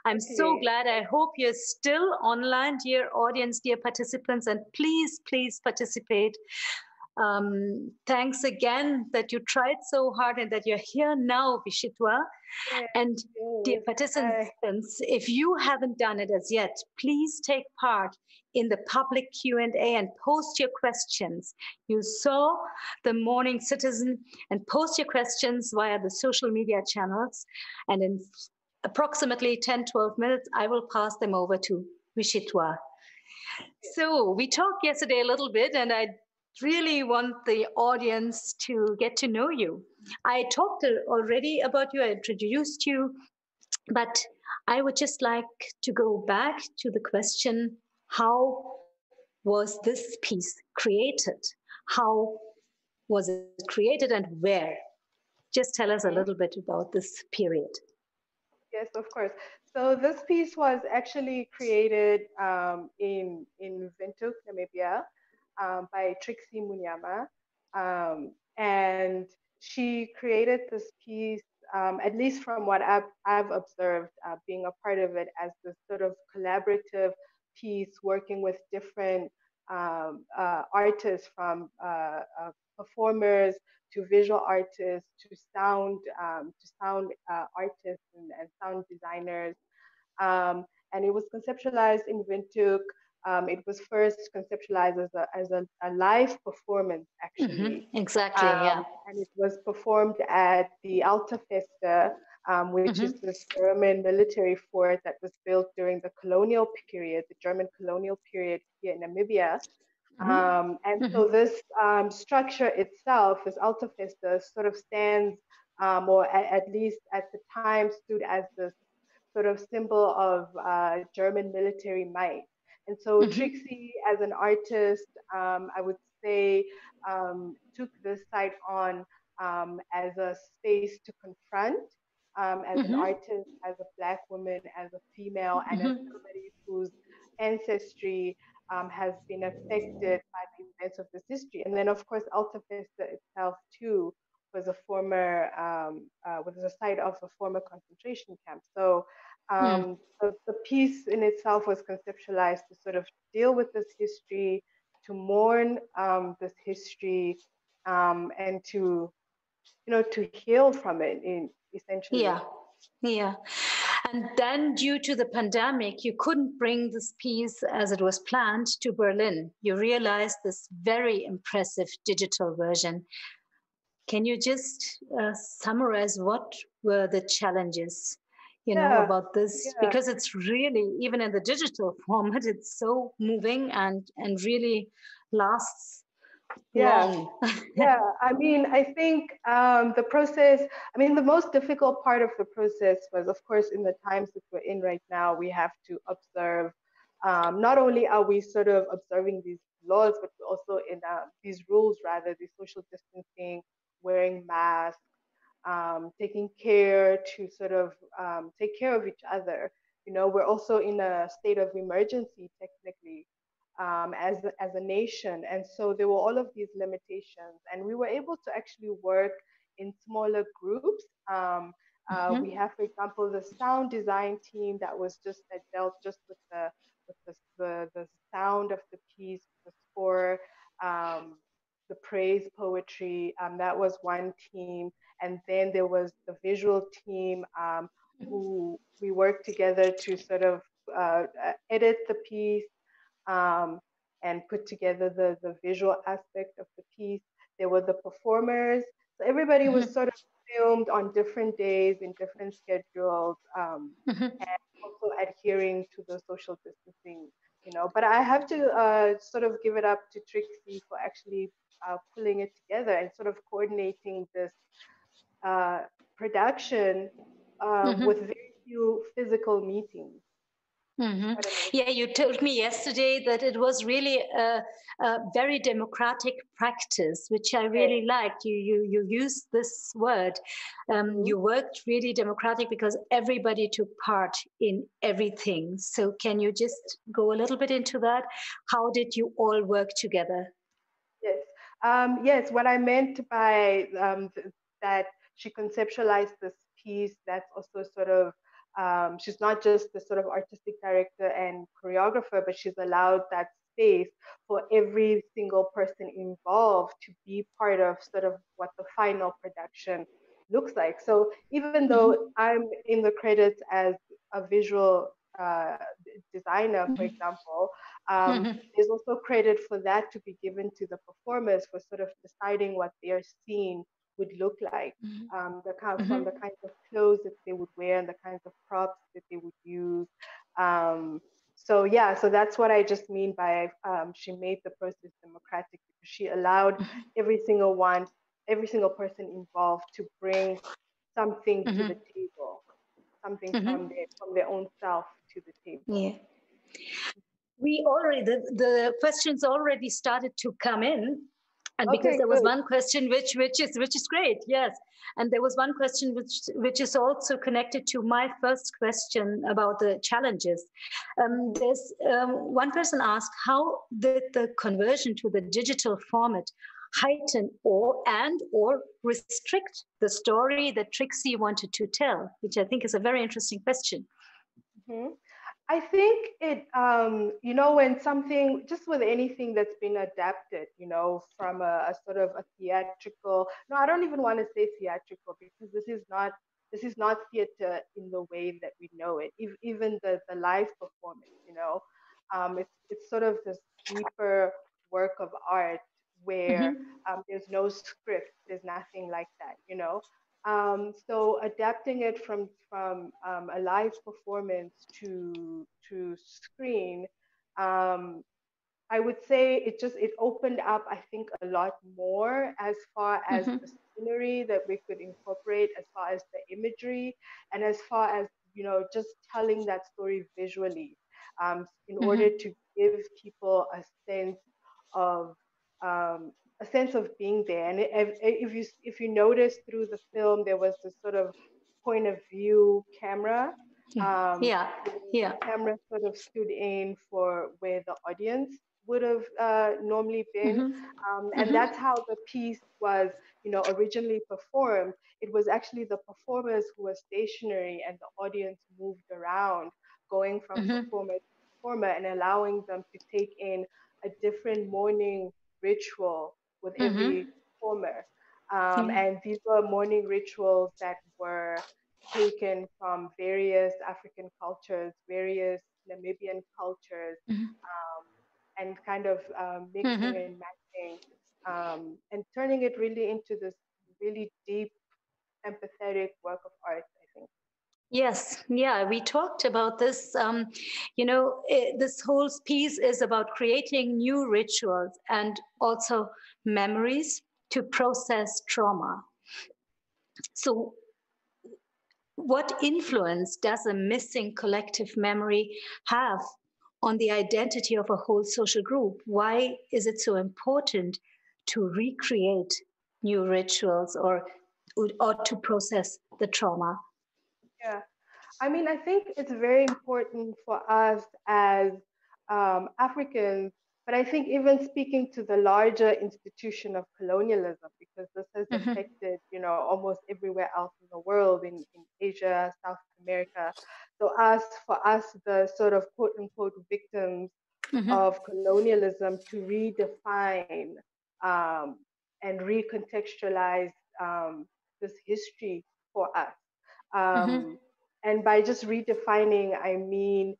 I'm so Okay. glad. I hope you're still online, dear audience, dear participants, and please, please participate. Thanks again that you tried so hard and that you're here now, Vishitwa. Yes, And dear yes. participants, if you haven't done it as yet, please take part in the public Q&A and post your questions. You saw the Morning Citizen, and post your questions via the social media channels. And in approximately 10, 12 minutes, I will pass them over to Vishitwa. So we talked yesterday a little bit, and I really want the audience to get to know you. I talked already about you, I introduced you, but I would just like to go back to the question, how was this piece created? How was it created and where? Just tell us a little Mhm. bit about this period. Yes, of course. So this piece was actually created in Windhoek, Namibia, by Trixie Munyama. And she created this piece, at least from what I've observed, being a part of it, as this sort of collaborative piece, working with different artists, from performers to visual artists to sound artists and sound designers. And it was conceptualized in Windhoek. It was first conceptualized as a live performance, actually. Exactly, yeah. And it was performed at the Alta Festa, which is Hmm. this German military fort that was built during the colonial period, the German colonial period here in Namibia. And so Hmm. this structure itself, this Alta Festa, sort of stands, or at least at the time stood as this sort of symbol of German military might. And so Hmm. Trixie, as an artist, I would say, took this site on as a space to confront, as an Hmm. artist, as a Black woman, as a female, and as Hmm. somebody whose ancestry has been affected by the events of this history. And then, of course, Alta Vista itself, too, was a site of a former concentration camp. So the piece in itself was conceptualized to sort of deal with this history, to mourn this history, and to heal from it, essentially. Yeah, yeah. And then, due to the pandemic, you couldn't bring this piece as it was planned to Berlin. You realized this very impressive digital version. Can you just summarize what were the challenges, Yeah, about this? yeah. Because it's really, even in the digital format, it's so moving and really lasts Yeah, long. yeah. I mean, I think the process, I mean, the most difficult part of the process was, of course, in the times that we're in right now, we have to observe, not only are we sort of observing these laws, but we're also in these rules, rather, the social distancing, wearing masks, taking care to sort of take care of each other. We're also in a state of emergency, technically, as a nation. And so there were all of these limitations, and we were able to actually work in smaller groups. We Mhm. have, for example, the sound design team that dealt just with the sound of the piece, the score, um, the praise poetry. That was one team, and then there was the visual team, who we worked together to sort of edit the piece, um, and put together the visual aspect of the piece. There were the performers. So everybody was Mhm. sort of filmed on different days in different schedules, Mhm. and also adhering to the social distancing. But I have to sort of give it up to Trixie for actually pulling it together and sort of coordinating this uh, production with Mhm. very few physical meetings. It's Hmm. quite Yeah, amazing. you told me yesterday that it was really a very democratic practice, which I Yes. really liked. You used this word. Hmm. You worked really democratic because everybody took part in everything. So, can you just go a little bit into that? How did you all work together? Yes. Yes, what I meant by that she conceptualized this piece that's also sort of She's not just the sort of artistic director and choreographer, but she's allowed that space for every single person involved to be part of sort of what the final production looks like. So even though Mhm. I'm in the credits as a visual designer, for Mhm. example, Mhm. there's also credit for that to be given to the performers for sort of deciding what their scene would look like. The kind from Mhm. the kinds of clothes that they would wear and the kinds of props that they would use. So yeah, so that's what I just mean by she made the process democratic because she allowed every single one, every single person involved to bring something to the Mhm. table, something Mhm. from their own self to the table. Yeah. We already, the questions already started to come in. And because Okay, there was good. one question which is great, yes. And there was one question which is also connected to my first question about the challenges. Hmm. There's one person asked, how did the conversion to the digital format heighten or restrict the story that Trixie wanted to tell, which I think is a very interesting question. Hmm. I think it, when something, just with anything that's been adapted, from a sort of a theatrical, no, I don't even want to say theatrical because this is not theater in the way that we know it. Even the live performance, it's sort of this deeper work of art where Mm-hmm. there's no script, there's nothing like that. So adapting it from a live performance to screen, um, I would say it opened up, I think, a lot more as far as Mm-hmm. the scenery that we could incorporate, as far as the imagery, and as far as just telling that story visually, in order Mm-hmm. to give people of a sense of being there. And if you notice through the film, there was this sort of point of view camera, Yeah, where yeah. the camera sort of stood in for where the audience would have normally been. Mm-hmm. And Mm-hmm. that's how the piece was, originally performed. It was actually the performers who were stationary and the audience moved around, going from Mm-hmm. performer to performer and allowing them to take in a different morning ritual with every Mm-hmm. performer. Yeah. And these were morning rituals that were taken from various African cultures, various Namibian cultures, um, and kind of mixing Mm-hmm. and matching, and turning it really into this really deep, empathetic work of art, I think. Yes, yeah, we talked about this. This whole piece is about creating new rituals and also memories to process trauma. So, what influence does a missing collective memory have on the identity of a whole social group? Why is it so important to recreate new rituals or to process the trauma? Yeah. I mean, I think it's very important for us as Africans, but I think even speaking to the larger institution of colonialism, because this has Mhm, affected, almost everywhere else in the world, in Asia, South America. So for us, the sort of quote unquote victims mhm, of colonialism to redefine um, and recontextualize this history for us. mhm, Um, and by just redefining, I mean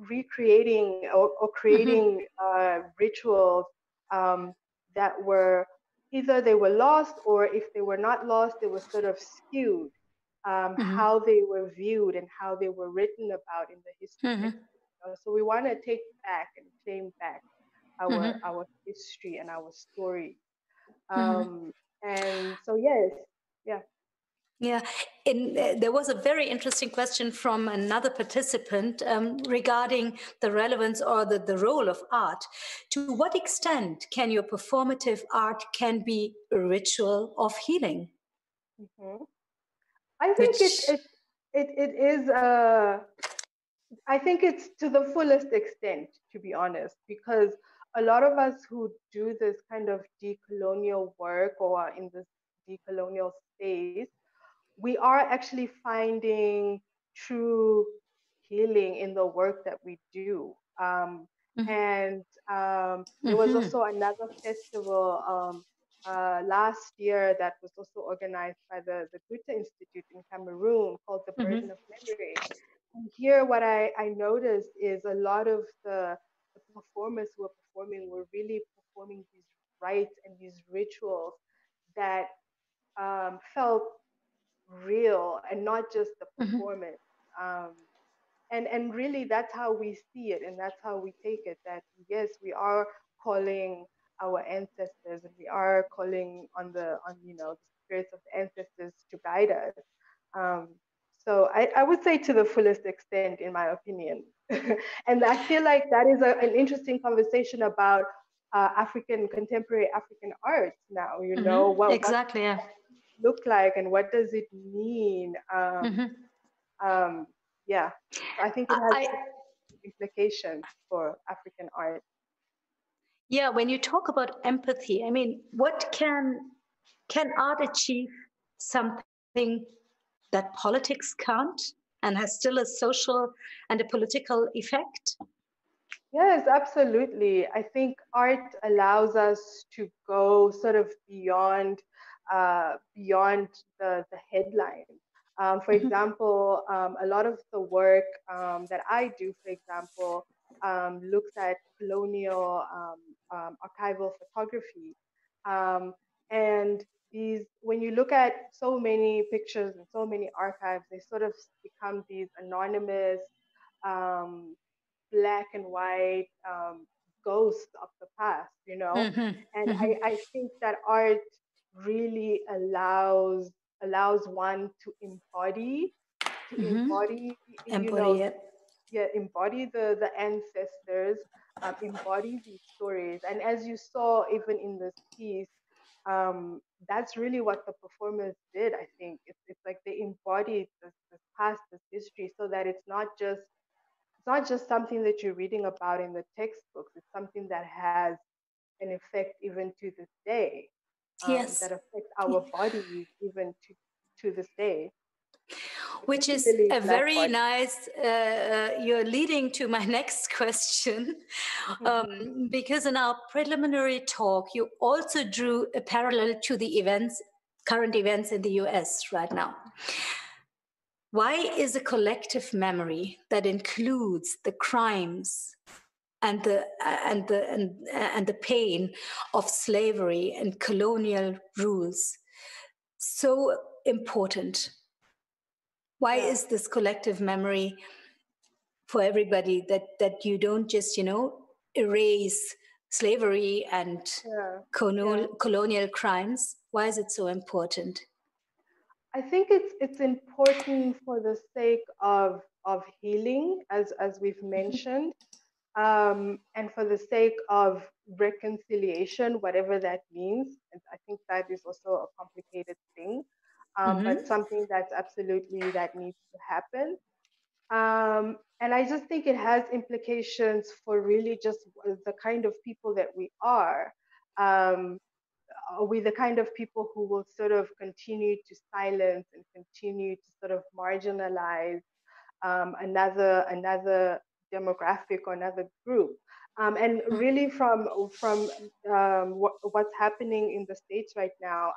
recreating or mhm, creating rituals um, that were either they were lost, or if they were not lost, they were sort of skewed, mhm, how they were viewed and how they were written about in the history mhm, texts. So we want to take back and claim back our mhm, our history and our story. mhm. Um, and so yes, yeah. Yeah, there was a very interesting question from another participant regarding the relevance or the role of art. To what extent can your performative art can be a ritual of healing? Mhm. I think it Which, it it is I think it's to the fullest extent, to be honest, because a lot of us who do this kind of decolonial work or are in this decolonial space, we are actually finding true healing in the work that we do. And there was also another festival last year that was also organized by the Goethe Institute in Cameroon called The Burden of Memory. And here, what I noticed is a lot of the performers who were performing were really performing these rites and these rituals that felt real and not just the performance. Um, and really, that's how we see it, and that's how we take it. That yes, we are calling our ancestors, and we are calling on the spirits of the ancestors to guide us. Um, so I would say to the fullest extent, in my opinion. And I feel like that is an interesting conversation about contemporary African arts now. Exactly. Yeah. Look like and what does it mean? Um, yeah, so I think it has implications for African art. Yeah, when you talk about empathy, I mean, what can art achieve something that politics can't and has still a social and a political effect? Yes, absolutely. I think art allows us to go sort of beyond the headline. For example, a lot of the work that I do, for example, looks at colonial archival photography. Um, and when you look at so many pictures and so many archives, they sort of become these anonymous, um, black and white ghosts of the past, And I think that art really allows one to embody, Embody it. embody the ancestors, embody these stories. And as you saw, even in this piece, that's really what the performers did. I think it's like they embodied this past, this history, so that it's not just something that you're reading about in the textbooks. It's something that has an effect even to this day, Yes. that affects our bodies even to this day. Which is a very nice, you're leading to my next question, because in our preliminary talk, you also drew a parallel to the current events in the US right now. Why is a collective memory that includes the crimes and the pain of slavery and colonial rules so important? Why is this collective memory for everybody that you don't just erase slavery and colonial crimes? Why is it so important? I think it's important for the sake of healing, as we've mentioned, and for the sake of reconciliation, whatever that means. And I think that is also a complicated thing, but something that's absolutely that needs to happen. And I just think it has implications for really just the kind of people that we are. Are we the kind of people who will sort of continue to silence and continue to sort of marginalize another demographic or another group? And really, from what's happening in the States right now,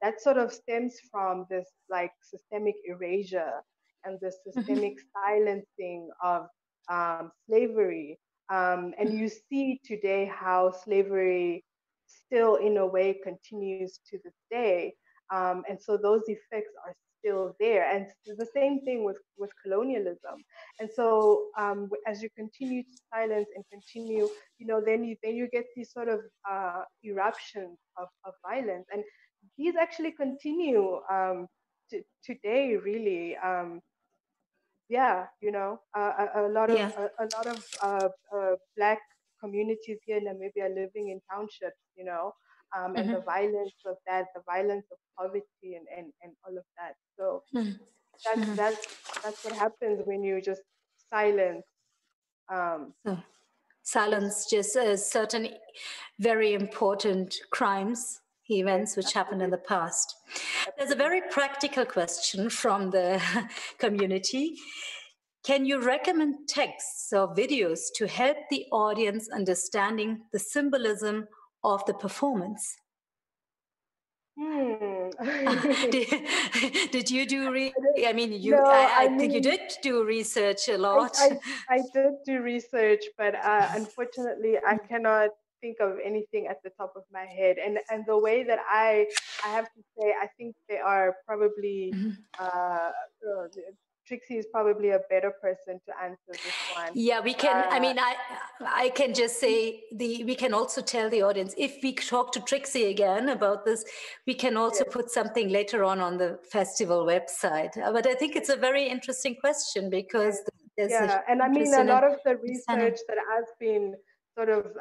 that sort of stems from this like systemic erasure and the systemic silencing of slavery. And you see today how slavery still, in a way, continues to this day. And so those effects are still there. And the same thing with colonialism. And so as you continue to silence and continue, then you get these sort of eruptions of violence. And these actually continue today, really. A lot of Black communities here in Namibia living in townships, and the violence of that, the violence of poverty and all of that. So that's what happens when you just silence. Silence just certain very important crimes events which happened in the past. There's a very practical question from the community. Can you recommend texts or videos to help the audience understanding the symbolism of the performance? Did you do? I mean, I think you did do research a lot. I did do research, but unfortunately, I cannot think of anything at the top of my head. And the way that I have to say, I think they are probably Trixie is probably a better person to answer this one. Yeah, we can. I mean, I can just say we can also tell the audience, if we talk to Trixie again about this, we can also put something later on the festival website. But I think it's a very interesting question because there's and I mean, a lot of the research that I've been sort of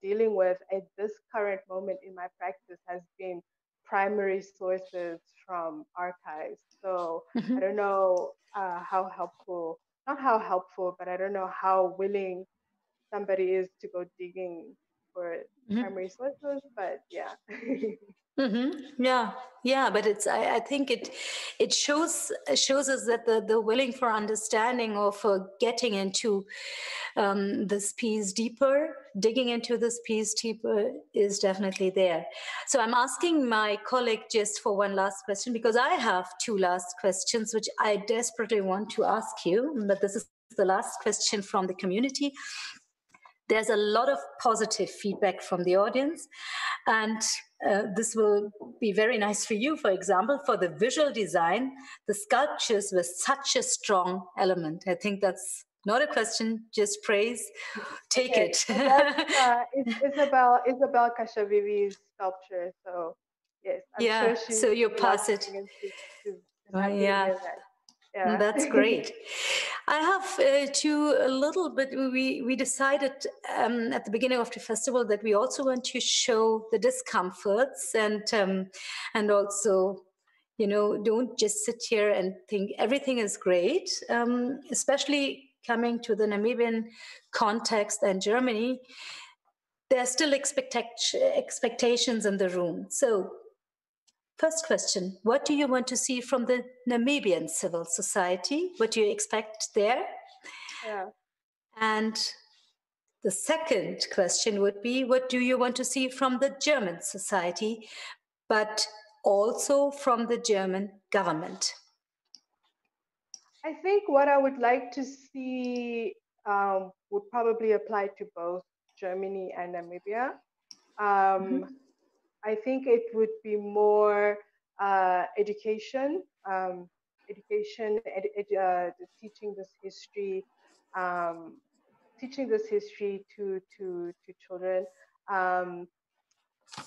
dealing with at this current moment in my practice has been primary sources from archives. So I don't know how helpful, not how helpful, but I don't know how willing somebody is to go digging for primary sources, but yeah. Yeah, but it's. I think it shows us that the willing for understanding or for getting into this piece deeper, digging into this piece deeper, is definitely there. So I'm asking my colleague just for one last question, because I have two last questions which I desperately want to ask you, but this is the last question from the community. There's a lot of positive feedback from the audience, and this will be very nice for you. For example, for the visual design, the sculptures were such a strong element. I think that's not a question, just praise. Take it. So that's Isabel Kashavivi's sculpture. So yes, I'm sure she's so you pass it. Yeah. That's great. I have a little bit, we decided at the beginning of the festival that we also want to show the discomforts and also, don't just sit here and think everything is great, especially coming to the Namibian context and Germany. There are still expectations in the room. So first question, what do you want to see from the Namibian civil society? What do you expect there? Yeah. And the second question would be, what do you want to see from the German society, but also from the German government? I think what I would like to see would probably apply to both Germany and Namibia. I think it would be more education, teaching this history, to children,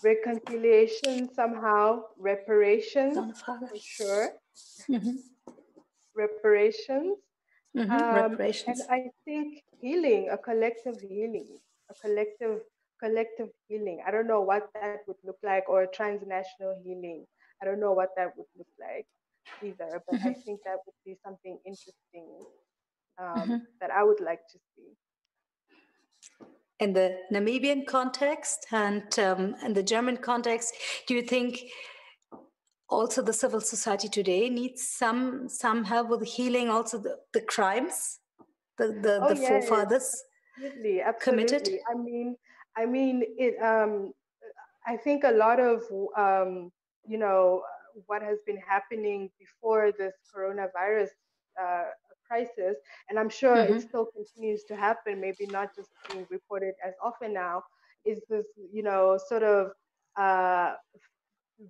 reconciliation somehow, reparations for sure, reparations. Reparations. And I think healing, a collective healing, a collective healing. I don't know what that would look like, or transnational healing. I don't know what that would look like either, but I think that would be something interesting that I would like to see. In the Namibian context and the German context, do you think also the civil society today needs some help with healing also the crimes the forefathers absolutely committed? I mean it I think a lot of what has been happening before this coronavirus crisis, and I'm sure it still continues to happen, maybe not just being reported as often now, is this sort of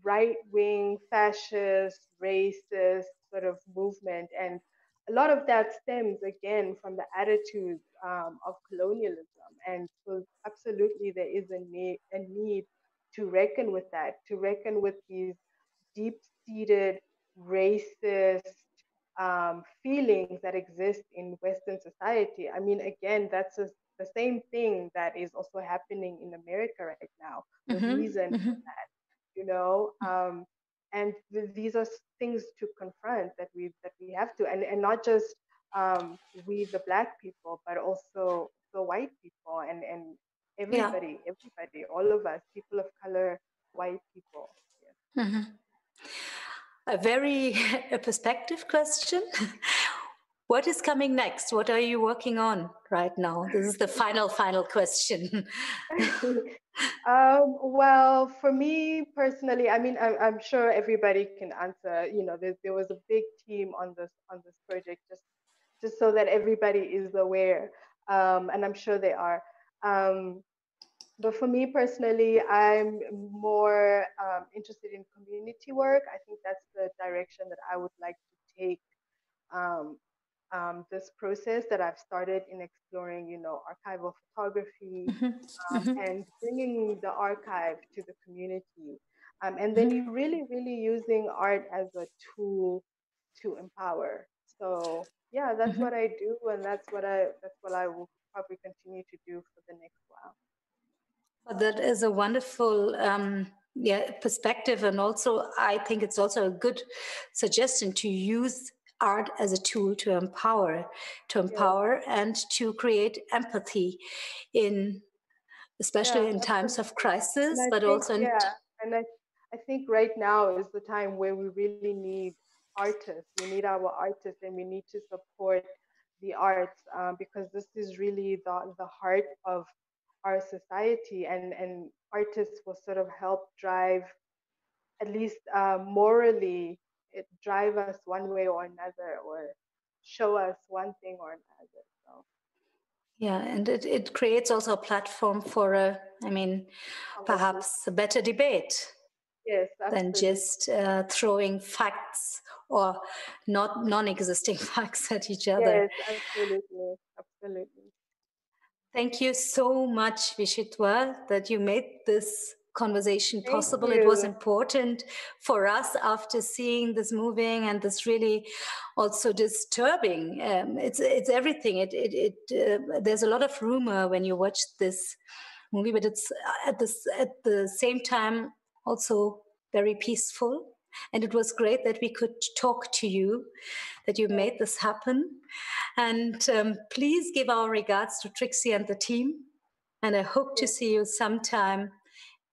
right-wing, fascist, racist sort of movement. And a lot of that stems again from the attitudes of colonialism. And so absolutely there is a need to reckon with that, to reckon with these deep-seated racist feelings that exist in Western society. I mean, again, that's the same thing that is also happening in America right now. The reason for that, and these are things to confront that we have to, and not just we the Black people, but also the white people and everybody, all of us, people of color, white people. Mm-hmm. A very a perspective question. What is coming next? What are you working on right now? This is the final question. Well, for me personally, I mean, I'm sure everybody can answer. You know, there was a big team on this project, just so that everybody is aware, and I'm sure they are. Um, but for me personally, I'm more interested in community work. I think that's the direction that I would like to take um, this process that I've started in exploring, you know, archival photography, Mm-hmm. and bringing the archive to the community. And then Mm-hmm. you really using art as a tool to empower. So yeah, that's Mm-hmm. what I do, and that's what I will probably continue to do for the next while. Well, that is a wonderful perspective, and also I think it's also a good suggestion to use art as a tool to Yes, empower and to create empathy in especially yeah, in times of absolutely. And crisis, I but think, also in yeah, and I think right now is the time where we really need artists. We need our artists, and we need to support the arts, because this is really the heart of our society, and artists will sort of help drive, at least morally, it drive us one way or another, or show us one thing or another. So yeah, and it creates also a platform for conversation. perhaps a better debate Yes, than absolutely. just throwing facts or not non-existing facts at each other. Yes, absolutely. Absolutely. Thank you so much, Vishitwa, that you made this conversation Thank possible. It was you. important for us after seeing this moving and this really also disturbing. It's everything. There's a lot of rumor when you watch this movie, but it's at the same time also very peaceful. And it was great that we could talk to you, that you Yes, made this happen. And please give our regards to Trixie and the team. And I hope to yes, see you sometime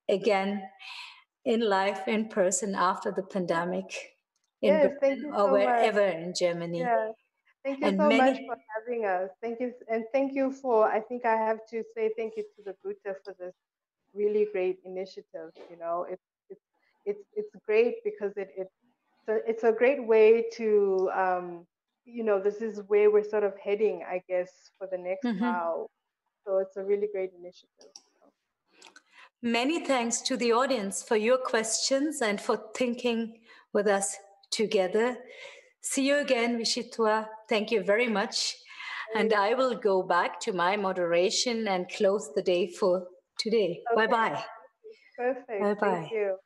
again in life, in person after the pandemic in yes. Thank Berlin you or so much. wherever in Germany. Yeah. Thank you And so much many, for having us. Thank you, and thank you for. I think I have to say thank you to the Gute for this really great initiative. You know, it's great because it's a great way to you know, this is where we're sort of heading, I guess, for the next Mhm. while. So it's a really great initiative. So. Many thanks to the audience for your questions and for thinking with us together. See you again, Vishitwa. Thank you very much. And Very I will go back to my moderation and close the day for today. Bye okay. bye. Perfect. Bye Thank bye. you.